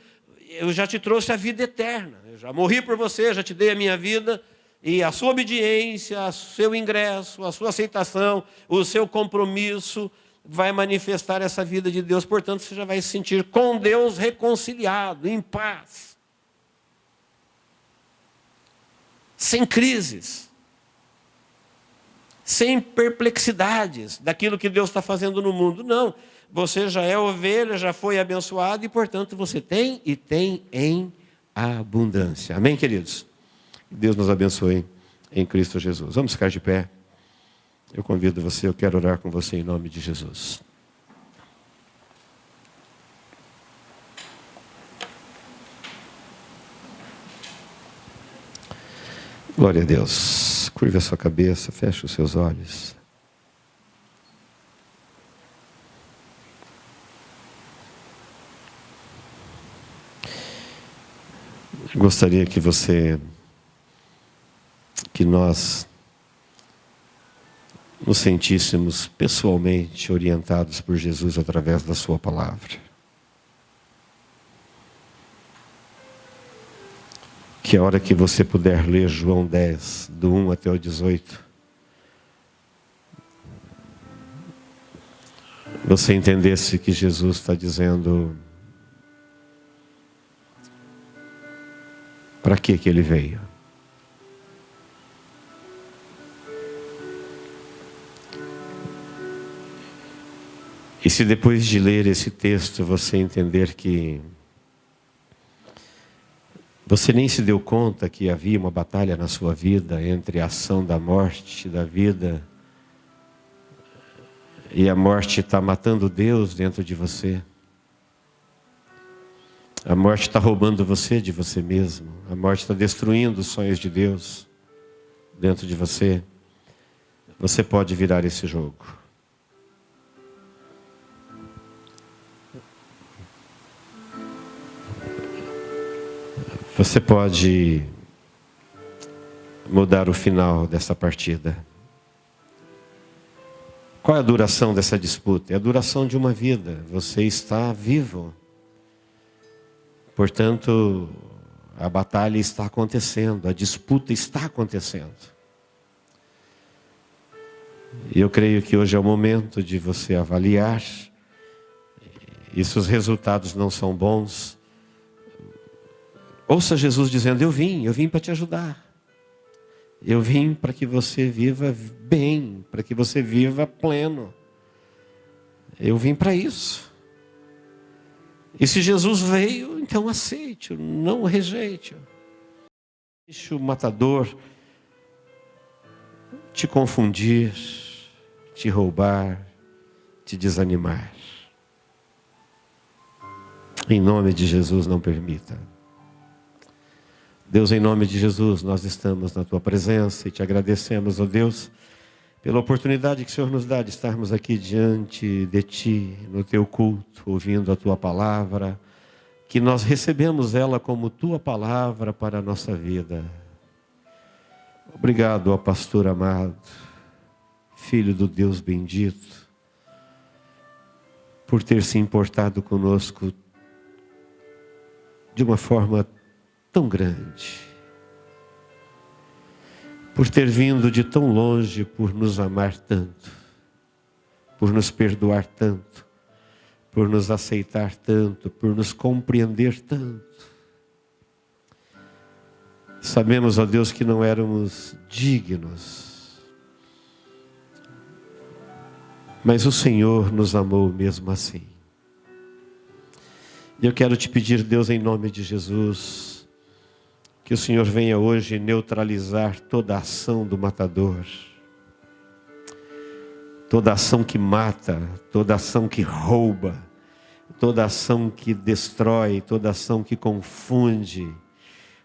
Eu já te trouxe a vida eterna. Eu já morri por você, já te dei a minha vida. E a sua obediência, o seu ingresso, a sua aceitação, o seu compromisso vai manifestar essa vida de Deus. Portanto, você já vai se sentir com Deus reconciliado, em paz. Sem crises. Sem perplexidades daquilo que Deus está fazendo no mundo. Não, você já é ovelha, já foi abençoado e, portanto, você tem e tem em abundância. Amém, queridos? Deus nos abençoe em Cristo Jesus. Vamos ficar de pé. Eu convido você, eu quero orar com você em nome de Jesus. Glória a Deus. Curva a sua cabeça, feche os seus olhos. Gostaria que nós nos sentíssemos pessoalmente orientados por Jesus através da sua palavra. Que a hora que você puder ler João 10, do 1 até o 18, você entendesse que Jesus está dizendo para que Ele veio. E se depois de ler esse texto você entender que você nem se deu conta que havia uma batalha na sua vida entre a ação da morte e da vida, e a morte está matando Deus dentro de você, a morte está roubando você de você mesmo, a morte está destruindo os sonhos de Deus dentro de você, você pode virar esse jogo. Você pode mudar o final dessa partida. Qual é a duração dessa disputa? É a duração de uma vida. Você está vivo. Portanto, a batalha está acontecendo, a disputa está acontecendo. E eu creio que hoje é o momento de você avaliar. E se os resultados não são bons, ouça Jesus dizendo, eu vim para te ajudar. Eu vim para que você viva bem, para que você viva pleno. Eu vim para isso. E se Jesus veio, então aceite-o, não o rejeite-o. Deixe o matador te confundir, te roubar, te desanimar. Em nome de Jesus, não permita. Deus, em nome de Jesus, nós estamos na Tua presença e te agradecemos, ó Deus, pela oportunidade que o Senhor nos dá de estarmos aqui diante de Ti, no Teu culto, ouvindo a Tua palavra, que nós recebemos ela como Tua palavra para a nossa vida. Obrigado, ó pastor amado, filho do Deus bendito, por ter se importado conosco de uma forma tão grande, por ter vindo de tão longe, por nos amar tanto, por nos perdoar tanto, por nos aceitar tanto, por nos compreender tanto. Sabemos, ó Deus, que não éramos dignos, mas o Senhor nos amou mesmo assim. E eu quero te pedir, Deus, em nome de Jesus, que o Senhor venha hoje neutralizar toda a ação do matador. Toda ação que mata, toda ação que rouba, toda ação que destrói, toda ação que confunde,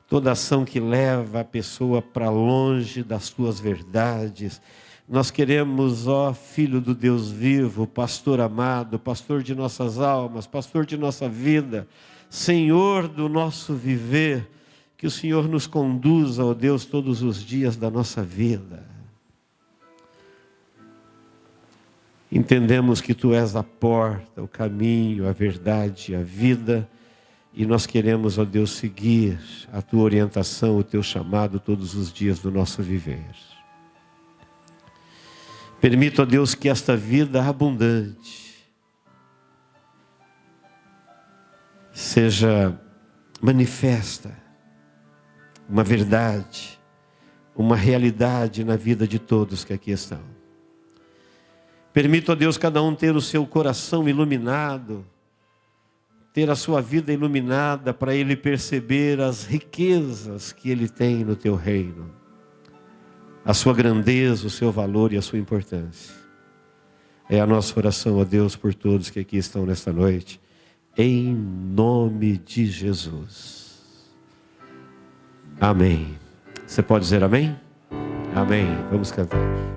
toda ação que leva a pessoa para longe das tuas verdades. Nós queremos, ó Filho do Deus vivo, pastor amado, pastor de nossas almas, pastor de nossa vida, Senhor do nosso viver, que o Senhor nos conduza, ó Deus, todos os dias da nossa vida. Entendemos que Tu és a porta, o caminho, a verdade, a vida, e nós queremos, ó Deus, seguir a Tua orientação, o Teu chamado todos os dias do nosso viver. Permita, ó Deus, que esta vida abundante seja manifesta, uma verdade, uma realidade na vida de todos que aqui estão. Permita, ó Deus, cada um ter o seu coração iluminado, ter a sua vida iluminada para ele perceber as riquezas que ele tem no Teu reino, a sua grandeza, o seu valor e a sua importância. É a nossa oração, ó Deus, por todos que aqui estão nesta noite, em nome de Jesus. Amém. Você pode dizer amém? Amém. Vamos cantar.